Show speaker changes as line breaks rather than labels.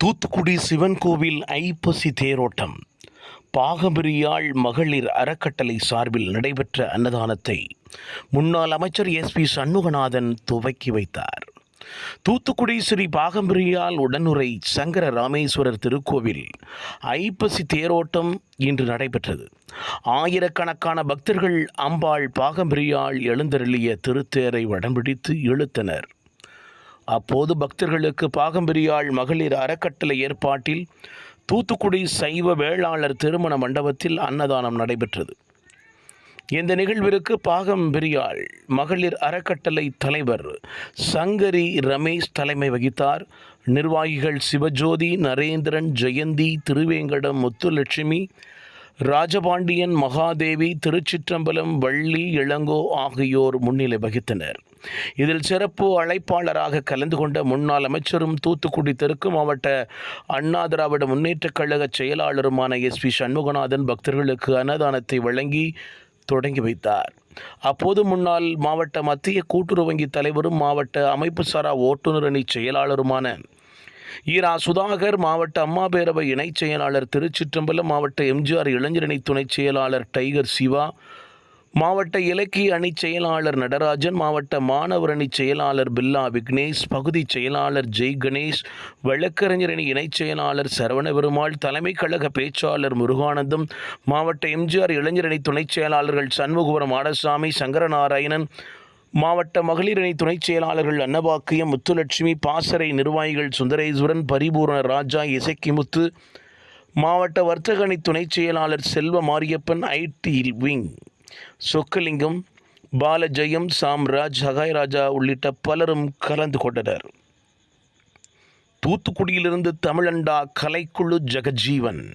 தூத்துக்குடி சிவன் கோவில் ஐப்பசி தேரோட்டம். பாகம்பிரியாள் மகளிர் அறக்கட்டளை சார்பில் நடைபெற்ற அன்னதானத்தை முன்னாள் அமைச்சர் SP சண்முகநாதன் துவக்கி வைத்தார். தூத்துக்குடி ஸ்ரீ பாகம்பிரியாள் உடனுறை சங்கர ராமேஸ்வரர் திருக்கோவில் ஐப்பசி தேரோட்டம் இன்று நடைபெற்றது. ஆயிரக்கணக்கான பக்தர்கள் அம்பாள் பாகம்பிரியாள் எழுந்தருளிய திருத்தேரை வடம்பிடித்து இழுத்தனர். அப்போது பக்தர்களுக்கு பாகம்பிரியாள் மகளிர் அறக்கட்டளை ஏற்பாட்டில் தூத்துக்குடி சைவ வேளாளர் திருமண மண்டபத்தில் அன்னதானம் நடைபெற்றது. இந்த நிகழ்விற்கு பாகம்பிரியாள் மகளிர் அறக்கட்டளை தலைவர் சங்கரி ரமேஷ் தலைமை வகித்தார். நிர்வாகிகள் சிவஜோதி, நரேந்திரன், ஜெயந்தி, திருவேங்கடம், முத்துலட்சுமி, ராஜபாண்டியன், மகாதேவி, திருச்சிற்றம்பலம், வள்ளி, இளங்கோ ஆகியோர் முன்னிலை வகித்தனர். இதில் சிறப்பு அழைப்பாளராக கலந்து கொண்ட முன்னாள் அமைச்சரும் தூத்துக்குடி தெற்கு மாவட்ட அண்ணா திராவிட முன்னேற்றக் கழக செயலாளருமான SP சண்முகநாதன் பக்தர்களுக்கு அன்னதானத்தை வழங்கி தொடங்கி வைத்தார். அப்போது முன்னாள் மாவட்ட மத்திய கூட்டுறவு வங்கி தலைவரும் மாவட்ட அமைப்பு சாரா ஓட்டுநர் அணி செயலாளருமான ஈரா சுதாகர், மாவட்ட அம்மா பேரவை இணைச் செயலாளர் திருச்சிற்றம்பலம், மாவட்ட MGR இளைஞரணி துணைச் செயலாளர் டைகர் சிவா, மாவட்ட இலக்கிய அணி செயலாளர் நடராஜன், மாவட்ட மாணவர் அணி செயலாளர் பில்லா விக்னேஷ், பகுதி செயலாளர் ஜெய் கணேஷ், வழக்கறிஞர் அணி இணைச் செயலாளர் சரவணபெருமாள், தலைமை கழக பேச்சாளர் முருகானந்தம், மாவட்ட MGR இளைஞரணி துணைச் செயலாளர்கள் சண்முகபுரம் ஆடசாமி, சங்கரநாராயணன், மாவட்ட மகளிர் அணி துணைச் செயலாளர்கள் அன்னபாக்கியம், முத்துலட்சுமி, பாசறை நிர்வாகிகள் சுந்தரேஸ்வரன், பரிபூர்ண ராஜா, இசக்கிமுத்து, மாவட்ட வர்த்தக அணி துணைச் செயலாளர் செல்வ மாரியப்பன், IT விங் சொக்கலிங்கம், பாலஜெயம், சாம்ராஜ், ஹகாய்ராஜா உள்ளிட்ட பலரும் கலந்து கொண்டனர். தூத்துக்குடியிலிருந்து தமிழண்டா கலைக்குழு ஜெகஜீவன்.